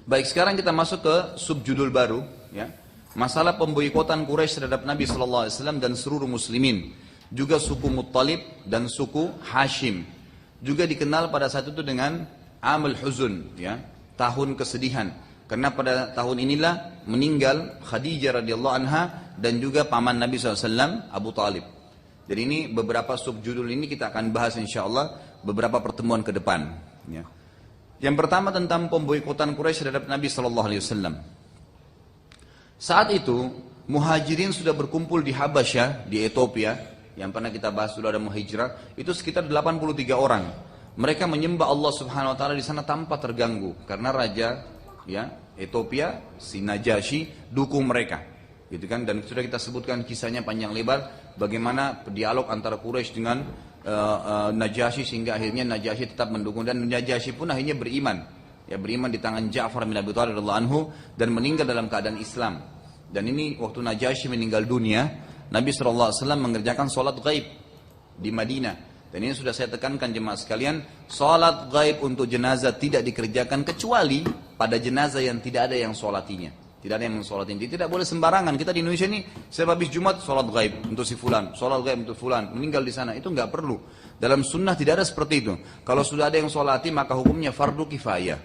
Baik, sekarang kita masuk ke subjudul baru, ya. Masalah pemboikotan Quraisy terhadap Nabi Shallallahu Alaihi Wasallam dan seluruh muslimin, juga suku Muttalib dan suku Hashim, juga dikenal pada saat itu dengan Amul Huzun, ya, tahun kesedihan. Karena pada tahun inilah meninggal Khadijah radhiyallahu anha dan juga paman Nabi SAW Abu Talib. Jadi ini beberapa subjudul ini kita akan bahas insyaallah beberapa pertemuan ke depan. Ya. Yang pertama tentang pemboikotan Quraisy terhadap Nabi SAW. Saat itu Muhajirin sudah berkumpul di Habasyah, di Ethiopia, yang pernah kita bahas sudah ada muhajirah, itu sekitar 83 orang. Mereka menyembah Allah Subhanahu wa taala di sana tanpa terganggu karena raja, ya, Ethiopia si Najasyi dukung mereka. Gitu kan, dan sudah kita sebutkan kisahnya panjang lebar bagaimana dialog antara Quraisy dengan Najasyi sehingga akhirnya Najasyi tetap mendukung dan Najasyi pun akhirnya beriman. Ya, beriman di tangan Ja'far bin Abi Thalib radhiyallahu anhu dan meninggal dalam keadaan Islam. Dan ini waktu Najasyi meninggal dunia, Nabi SAW mengerjakan sholat gaib di Madinah. Dan ini sudah saya tekankan jemaah sekalian, sholat gaib untuk jenazah tidak dikerjakan kecuali pada jenazah yang tidak ada yang sholatinya. Tidak ada yang mensholatin. Tidak boleh sembarangan. Kita di Indonesia ini, saya habis Jumat sholat gaib untuk si fulan, sholat gaib untuk fulan, meninggal di sana. Itu nggak perlu. Dalam sunnah tidak ada seperti itu. Kalau sudah ada yang sholati maka hukumnya fardu kifayah.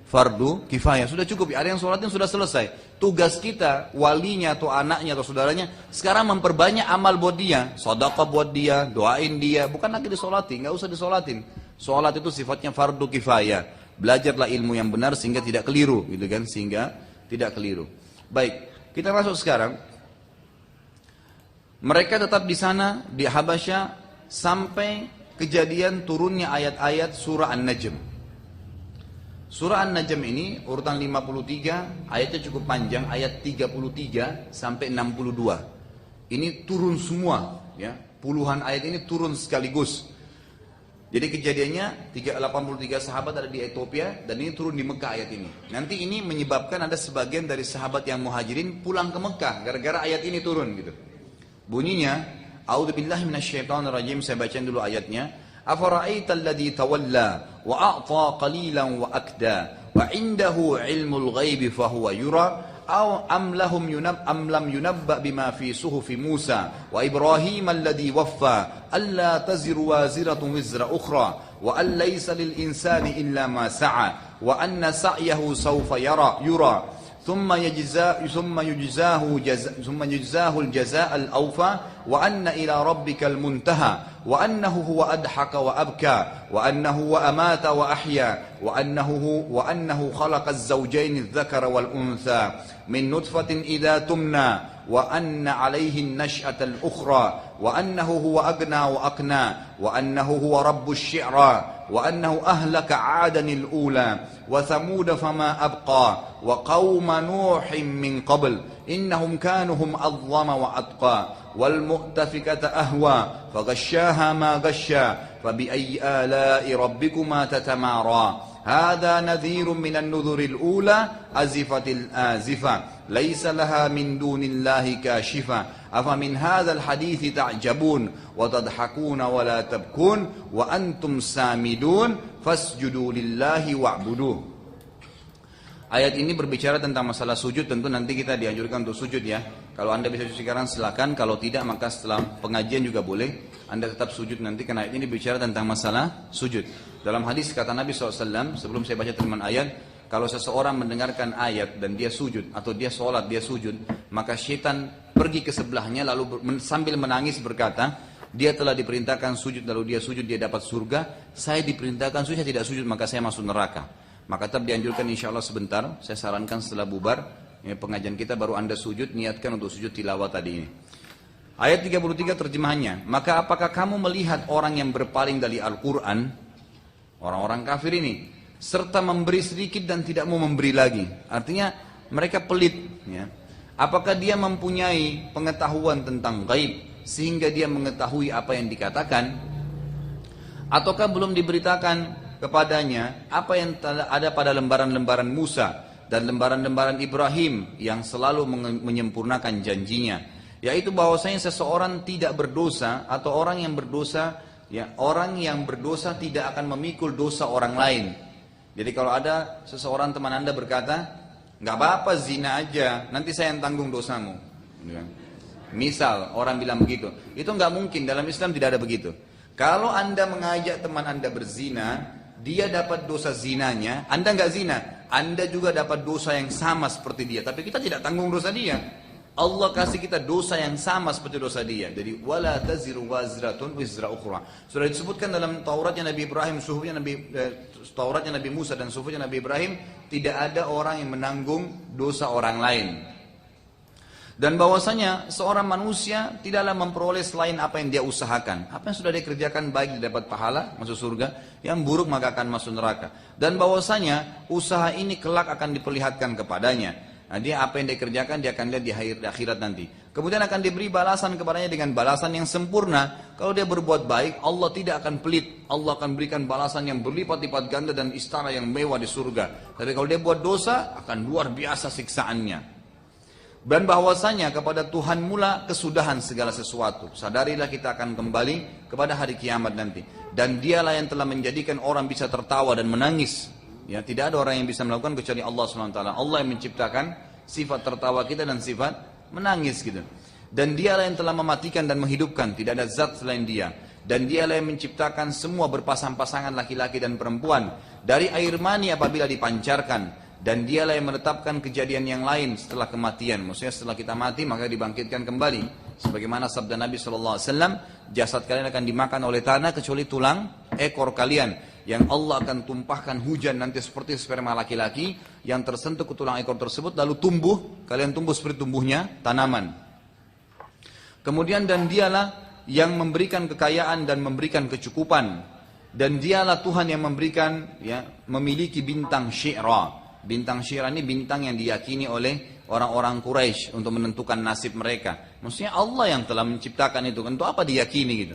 Fardu kifayah, sudah cukup, ada yang sholatin sudah selesai. Tugas kita, walinya atau anaknya atau saudaranya, sekarang memperbanyak amal buat dia, sedekah buat dia, doain dia, bukan lagi disolati, nggak usah disolatin. Sholat itu sifatnya fardu kifayah. Belajarlah ilmu yang benar sehingga tidak keliru, gitu kan, sehingga tidak keliru. Baik, kita masuk sekarang. Mereka tetap di sana, di Habasyah, sampai kejadian turunnya ayat-ayat surah An-Najm. Surah An-Najm ini urutan 53, ayatnya cukup panjang, ayat 33 sampai 62. Ini turun semua, ya. Puluhan ayat ini turun sekaligus. Jadi kejadiannya 83 sahabat ada di Ethiopia dan ini turun di Mekah ayat ini. Nanti ini menyebabkan ada sebagian dari sahabat yang muhajirin pulang ke Mekah gara-gara ayat ini turun gitu. Bunyinya, A'udzubillahi minasyaitonirrajim, saya bacain dulu ayatnya. Afara'aital ladzi tawalla wa a'ta qalilan wa akda wa 'indahu 'ilmul ghaibi fahuwa yura aw am lam yunabba bima fi suhufi Musa wa Ibrahim alladhi waffa alla taziru waziratun wizra ukhra wa an laysa lil insani illa ma sa'a wa anna sa'yahu sawfa yura ثم يجزاه الجزاء الأوفى وأن إلى ربك المنتهى وأنه هو أضحك وأبكى وأنه هو أمات وأحيا وأنه خلق الزوجين الذكر والأنثى من نطفة إذا تمنى وأن عليه النشأة الأخرى وأنه هو أغنى وأقنى وأنه هو رب الشعرى وأنه أهلك عادا الأولى وثمود فما أبقى وقوم نوح من قبل إنهم كانوا هم أظلم وأتقى والمؤتفكة أهوى فغشاها ما غشى فبأي آلاء ربكما تتمارى هذا نذير من النذر الأولى أزفت الآزفة ليس لها من دون الله كاشفة أفمن هذا الحديث تعجبون وتضحكون ولا تبكون وأنتم سامدون فاسجدوا لله واعبدوه. Ayat ini berbicara tentang masalah sujud, tentu nanti kita dianjurkan untuk sujud ya. Kalau Anda bisa sujud sekarang silakan, kalau tidak maka setelah pengajian juga boleh. Anda tetap sujud nanti karena ayat ini berbicara tentang masalah sujud. Dalam hadis kata Nabi SAW, sebelum saya baca terjemahan ayat, kalau seseorang mendengarkan ayat dan dia sujud atau dia sholat, dia sujud, maka syaitan pergi ke sebelahnya lalu sambil menangis berkata, dia telah diperintahkan sujud lalu dia sujud, dia dapat surga. Saya diperintahkan sujud, saya tidak sujud maka saya masuk neraka. Maka tetap dianjurkan insya Allah sebentar, saya sarankan setelah bubar ya, pengajian kita baru Anda sujud, niatkan untuk sujud tilawah tadi ini. Ayat 33 terjemahannya, maka apakah kamu melihat orang yang berpaling dari Al-Quran, orang-orang kafir ini, serta memberi sedikit dan tidak mau memberi lagi, artinya mereka pelit ya. Apakah dia mempunyai pengetahuan tentang gaib sehingga dia mengetahui apa yang dikatakan, ataukah belum diberitakan kepadanya apa yang ada pada lembaran-lembaran Musa dan lembaran-lembaran Ibrahim yang selalu menyempurnakan janjinya, yaitu bahwasanya seseorang tidak berdosa atau orang yang berdosa, ya, orang yang berdosa tidak akan memikul dosa orang lain. Jadi kalau ada seseorang teman anda berkata, nggak apa-apa zina aja, nanti saya yang tanggung dosamu. Misal orang bilang begitu, itu nggak mungkin, dalam Islam tidak ada begitu. Kalau anda mengajak teman anda berzina, dia dapat dosa zinanya, anda nggak zina, anda juga dapat dosa yang sama seperti dia. Tapi kita tidak tanggung dosa dia. Allah kasih kita dosa yang sama seperti dosa dia. Jadi wala taziru wazratun wizra ukhra. Sudah disebutkan dalam Tauratnya Nabi Ibrahim, Tauratnya Nabi Musa dan suhufnya Nabi Ibrahim, tidak ada orang yang menanggung dosa orang lain. Dan bahwasanya seorang manusia tidaklah memperoleh selain apa yang dia usahakan. Apa yang sudah dia kerjakan baik dia dapat pahala, masuk surga. Yang buruk maka akan masuk neraka. Dan bahwasanya usaha ini kelak akan diperlihatkan kepadanya. Nah, dia apa yang dia kerjakan dia akan lihat di akhirat nanti. Kemudian akan diberi balasan kepadanya dengan balasan yang sempurna. Kalau dia berbuat baik, Allah tidak akan pelit. Allah akan berikan balasan yang berlipat-lipat ganda dan istana yang mewah di surga. Tapi kalau dia buat dosa, akan luar biasa siksaannya. Dan bahwasanya kepada Tuhan mula kesudahan segala sesuatu. Sadarilah kita akan kembali kepada hari kiamat nanti. Dan dialah yang telah menjadikan orang bisa tertawa dan menangis. Ya, tidak ada orang yang bisa melakukan kecuali Allah SWT. Allah yang menciptakan sifat tertawa kita dan sifat menangis gitu. Dan dialah yang telah mematikan dan menghidupkan. Tidak ada zat selain dia. Dan dialah yang menciptakan semua berpasang-pasangan laki-laki dan perempuan. Dari air mani apabila dipancarkan. Dan dialah yang menetapkan kejadian yang lain setelah kematian. Maksudnya setelah kita mati maka dibangkitkan kembali. Sebagaimana sabda Nabi SAW, jasad kalian akan dimakan oleh tanah kecuali tulang ekor kalian. Yang Allah akan tumpahkan hujan nanti seperti sperma laki-laki yang tersentuh ke tulang ekor tersebut lalu tumbuh, kalian tumbuh seperti tumbuhnya tanaman. Kemudian dan dialah yang memberikan kekayaan dan memberikan kecukupan. Dan dialah Tuhan yang memberikan, ya, memiliki bintang Syi'ra. Bintang Syi'ra ini bintang yang diyakini oleh orang-orang Quraisy untuk menentukan nasib mereka. Maksudnya Allah yang telah menciptakan itu, untuk apa diyakini gitu.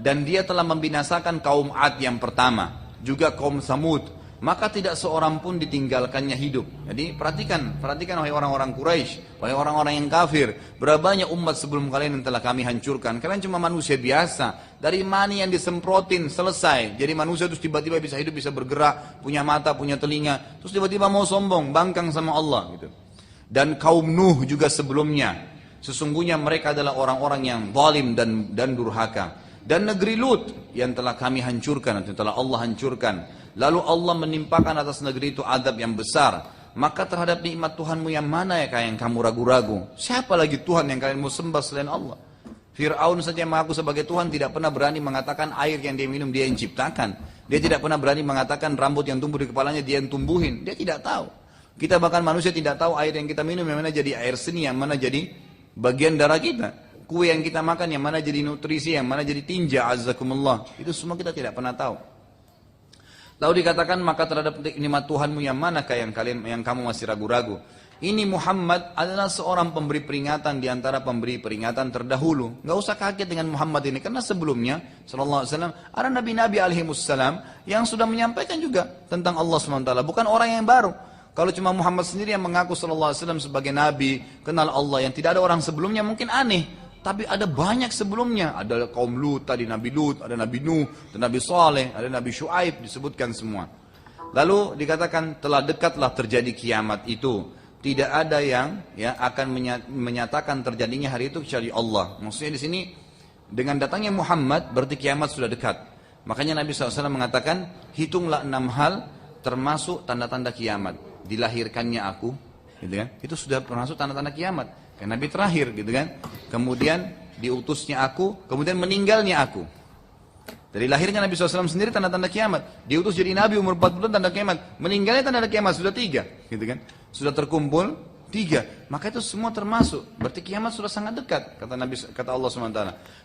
Dan dia telah membinasakan kaum Ad yang pertama, juga kaum Samud, maka tidak seorang pun ditinggalkannya hidup. Jadi perhatikan wahai orang-orang Quraisy, wahai orang-orang yang kafir, berapa banyak umat sebelum kalian yang telah kami hancurkan. Kalian cuma manusia biasa, dari mani yang disemprotin selesai. Jadi manusia terus tiba-tiba bisa hidup, bisa bergerak, punya mata, punya telinga, terus tiba-tiba mau sombong, bangkang sama Allah gitu. Dan kaum Nuh juga sebelumnya, sesungguhnya mereka adalah orang-orang yang zalim dan durhaka. Dan negeri Lut yang telah kami hancurkan, yang telah Allah hancurkan. Lalu Allah menimpakan atas negeri itu adab yang besar. Maka terhadap nikmat Tuhanmu yang mana ya yang kamu ragu-ragu? Siapa lagi Tuhan yang kalian mau sembah selain Allah? Fir'aun saja yang mengaku sebagai Tuhan tidak pernah berani mengatakan air yang dia minum dia yang ciptakan. Dia tidak pernah berani mengatakan rambut yang tumbuh di kepalanya dia yang tumbuhin. Dia tidak tahu. Kita bahkan manusia tidak tahu air yang kita minum yang mana jadi air seni, yang mana jadi bagian darah kita. Kue yang kita makan yang mana jadi nutrisi, yang mana jadi tinja, azzakumullah. Itu semua kita tidak pernah tahu. Lalu dikatakan maka terhadap nikmat Tuhanmu yang manakah yang kamu masih ragu-ragu. Ini Muhammad adalah seorang pemberi peringatan di antara pemberi peringatan terdahulu. Enggak usah kaget dengan Muhammad ini karena sebelumnya sallallahu alaihi wasallam ada nabi-nabi alaihimussalam yang sudah menyampaikan juga tentang Allah SWT. Bukan orang yang baru. Kalau cuma Muhammad sendiri yang mengaku sallallahu alaihi wasallam sebagai nabi, kenal Allah yang tidak ada orang sebelumnya mungkin aneh. Tapi ada banyak sebelumnya, ada kaum Lut, tadi Nabi Lut, ada Nabi Nuh, ada Nabi Saleh, ada Nabi Syuaib, disebutkan semua. Lalu dikatakan telah dekatlah terjadi kiamat itu. Tidak ada yang akan menyatakan terjadinya hari itu kecuali Allah. Maksudnya di sini dengan datangnya Muhammad berarti kiamat sudah dekat. Makanya Nabi SAW mengatakan hitunglah 6 hal termasuk tanda-tanda kiamat. Dilahirkannya aku, gitu kan? Itu sudah termasuk tanda-tanda kiamat. Kan Nabi terakhir gitu kan. Kemudian diutusnya aku, kemudian meninggalnya aku. Dari lahirnya Nabi SAW sendiri tanda-tanda kiamat. Diutus jadi Nabi umur 40 tahun tanda kiamat. Meninggalnya tanda kiamat sudah 3 gitu kan. Sudah terkumpul 3. Maka itu semua termasuk. Berarti kiamat sudah sangat dekat kata Allah SWT.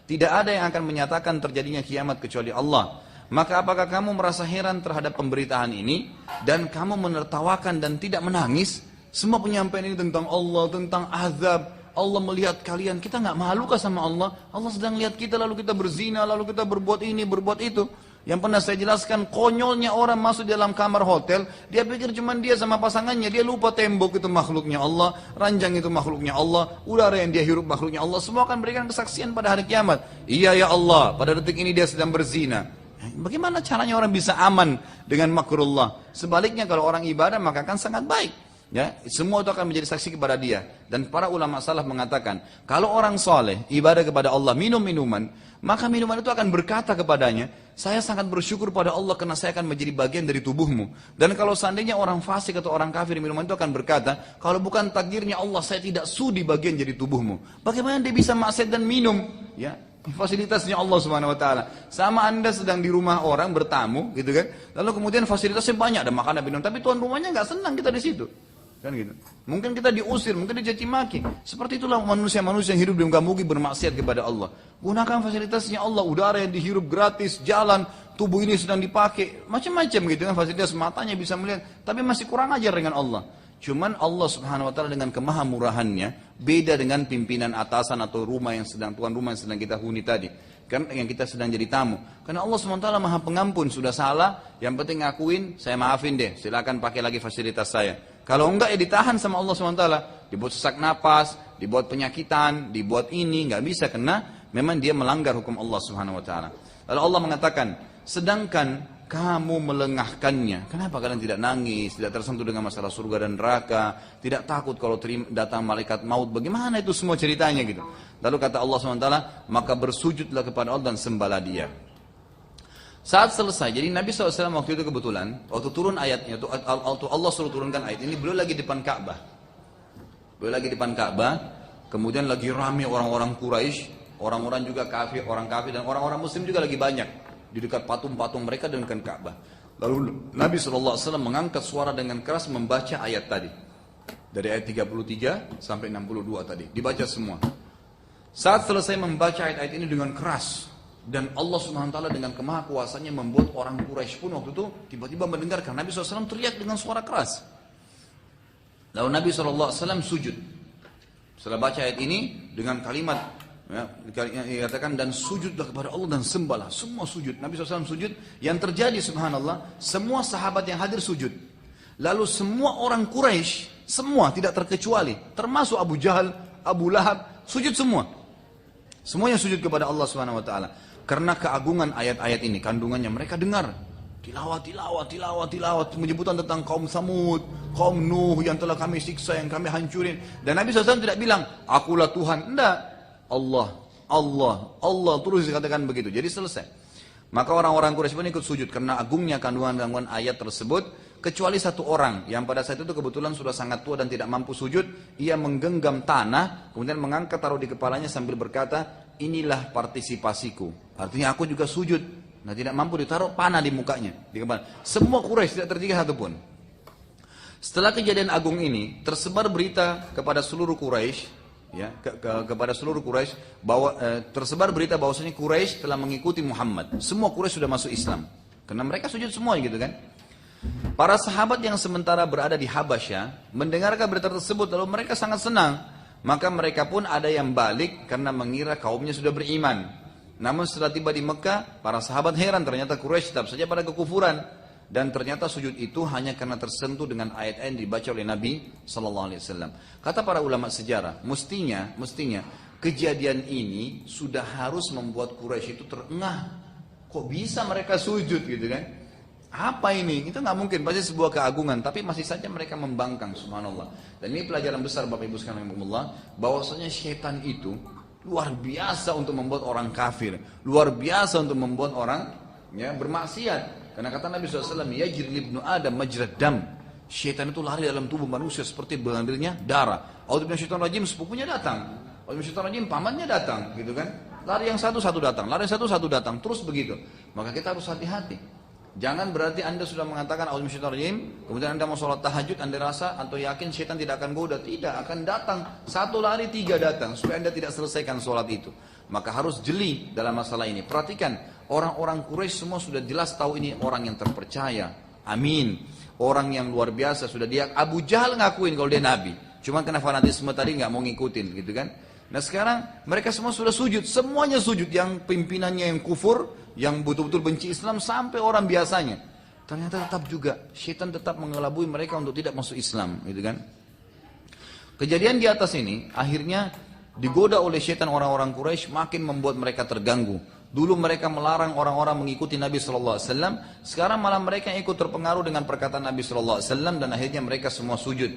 Tidak ada yang akan menyatakan terjadinya kiamat kecuali Allah. Maka apakah kamu merasa heran terhadap pemberitaan ini dan kamu menertawakan dan tidak menangis? Semua penyampaian ini tentang Allah, tentang azab. Allah melihat kalian, kita nggak malukah sama Allah? Allah sedang lihat kita, lalu kita berzina, lalu kita berbuat ini, berbuat itu. Yang pernah saya jelaskan, konyolnya orang masuk dalam kamar hotel, dia pikir cuma dia sama pasangannya, dia lupa tembok itu makhluknya Allah, ranjang itu makhluknya Allah, udara yang dia hirup makhluknya Allah, semua akan berikan kesaksian pada hari kiamat. Iya ya Allah, pada detik ini dia sedang berzina. Bagaimana caranya orang bisa aman dengan makrullah? Sebaliknya kalau orang ibadah maka akan sangat baik. Ya, semua itu akan menjadi saksi kepada dia. Dan para ulama salaf mengatakan, kalau orang soleh ibadah kepada Allah minum minuman, maka minuman itu akan berkata kepadanya, saya sangat bersyukur pada Allah karena saya akan menjadi bagian dari tubuhmu. Dan kalau seandainya orang fasik atau orang kafir minuman itu akan berkata, kalau bukan takdirnya Allah saya tidak sudi bagian dari tubuhmu. Bagaimana dia bisa maksiat dan minum? Ya, fasilitasnya Allah Subhanahu wa taala. Sama Anda sedang di rumah orang bertamu gitu kan. Lalu kemudian fasilitasnya banyak, ada makanan minum, tapi tuan rumahnya nggak senang kita di situ. Kan gitu. Mungkin kita diusir, mungkin dicaci maki. Seperti itulah manusia-manusia yang hidup di muka bumi bermaksiat kepada Allah. Gunakan fasilitasnya Allah, udara yang dihirup gratis, jalan, tubuh ini sedang dipakai, macam-macam gitu kan, fasilitas matanya bisa melihat, tapi masih kurang ajar dengan Allah. Cuman Allah Subhanahu wa taala dengan kemahamurahannya beda dengan pimpinan atasan atau rumah yang sedang tuan rumah yang sedang kita huni tadi. Kan yang kita sedang jadi tamu. Karena Allah Subhanahu wa taala Maha Pengampun, sudah salah, yang penting ngakuin, saya maafin deh, silakan pakai lagi fasilitas saya. Kalau enggak ya ditahan sama Allah SWT, dibuat sesak napas, dibuat penyakitan, dibuat ini, enggak bisa karena memang dia melanggar hukum Allah SWT. Lalu Allah mengatakan, sedangkan kamu melengahkannya, kenapa kalian tidak nangis, tidak tersentuh dengan masalah surga dan neraka, tidak takut kalau datang malaikat maut, bagaimana itu semua ceritanya gitu. Lalu kata Allah SWT, maka bersujudlah kepada Allah dan sembahlah dia. Saat selesai, jadi Nabi SAW waktu itu kebetulan, waktu turun ayatnya, waktu Allah suruh turunkan ayat ini, beliau lagi di depan Ka'bah. Beliau lagi di depan Ka'bah, kemudian lagi rame orang-orang Quraisy, orang-orang juga kafir, orang kafir, dan orang-orang Muslim juga lagi banyak. Di dekat patung-patung mereka dan dekat Ka'bah. Lalu Nabi SAW mengangkat suara dengan keras membaca ayat tadi. Dari ayat 33 sampai 62 tadi, dibaca semua. Saat selesai membaca ayat-ayat ini dengan keras, dan Allah Subhanahu wa taala dengan kemahakuasaannya membuat orang Quraisy pun waktu itu tiba-tiba mendengarkan Nabi SAW teriak dengan suara keras. Lalu Nabi SAW sujud. Setelah baca ayat ini dengan kalimat ya, dikatakan dan sujudlah kepada Allah dan sembahlah. Semua sujud. Nabi SAW sujud. Yang terjadi subhanallah, semua sahabat yang hadir sujud. Lalu semua orang Quraisy, semua tidak terkecuali, termasuk Abu Jahal, Abu Lahab, sujud semua. Semuanya sujud kepada Allah Subhanahu wa taala. Karena keagungan ayat-ayat ini, kandungannya mereka dengar. Tilawat, penyebutan tentang kaum Samud, kaum Nuh yang telah kami siksa, yang kami hancurin. Dan Nabi SAW tidak bilang, akulah Tuhan. Tidak. Allah. Terus dikatakan begitu. Jadi selesai. Maka orang-orang Quraisy pun ikut sujud. Karena agungnya kandungan-kandungan ayat tersebut. Kecuali satu orang yang pada saat itu kebetulan sudah sangat tua dan tidak mampu sujud. Ia menggenggam tanah, kemudian mengangkat taruh di kepalanya sambil berkata, inilah partisipasiku. Artinya aku juga sujud. Nah tidak mampu ditaruh panah di mukanya, di kepala. Semua Quraisy tidak tertinggal satupun. Setelah kejadian agung ini, tersebar berita kepada seluruh Quraisy, ya, kepada seluruh Quraisy bahwa tersebar berita bahwasanya Quraisy telah mengikuti Muhammad. Semua Quraisy sudah masuk Islam. Karena mereka sujud semua gitu kan. Para sahabat yang sementara berada di Habasyah mendengarkan berita tersebut lalu mereka sangat senang. Maka mereka pun ada yang balik karena mengira kaumnya sudah beriman. Namun setelah tiba di Mekah, para sahabat heran ternyata Quraisy tetap saja pada kekufuran. Dan ternyata sujud itu hanya karena tersentuh dengan ayat-ayat yang dibaca oleh Nabi SAW. Kata para ulama sejarah, mestinya kejadian ini sudah harus membuat Quraisy itu terengah. Kok bisa mereka sujud gitu kan? Apa ini? Itu nggak mungkin, pasti sebuah keagungan. Tapi masih saja mereka membangkang, subhanallah. Dan ini pelajaran besar Bapak Ibu sekalian rahimahumullah, bahwasanya syaitan itu luar biasa untuk membuat orang kafir, luar biasa untuk membuat orang ya bermaksiat. Karena kata Nabi SAW, yajri ibnu Adam majrad dam. Syaitan itu lari dalam tubuh manusia seperti mengalirnya darah. A'udzu billahi minasyaitonir rajim, sepupunya datang. A'udzu billahi minasyaitonir rajim, pamannya datang, gitu kan? Lari yang satu datang, lari yang satu datang, terus begitu. Maka kita harus hati-hati. Jangan berarti Anda sudah mengatakan a'udzu billahi minasyaitonir rajim, kemudian Anda mau sholat tahajud, Anda rasa atau yakin syaitan tidak akan goda. Tidak, akan datang. Satu lari, tiga datang, supaya Anda tidak selesaikan sholat itu. Maka harus jeli dalam masalah ini. Perhatikan, orang-orang Quraisy semua sudah jelas tahu ini orang yang terpercaya. Amin. Orang yang luar biasa, sudah dia. Abu Jahal ngakuin kalau dia Nabi. Cuma karena fanatisme tadi nggak mau ngikutin gitu kan. Nah sekarang mereka semua sudah sujud. Semuanya sujud. Yang pimpinannya yang kufur, yang betul-betul benci Islam sampai orang biasanya. Ternyata tetap juga syaitan tetap mengelabui mereka untuk tidak masuk Islam, gitu kan? Kejadian di atas ini akhirnya digoda oleh syaitan orang-orang Quraisy makin membuat mereka terganggu. Dulu mereka melarang orang-orang mengikuti Nabi SAW, sekarang malah mereka yang ikut terpengaruh dengan perkataan Nabi SAW dan akhirnya mereka semua sujud.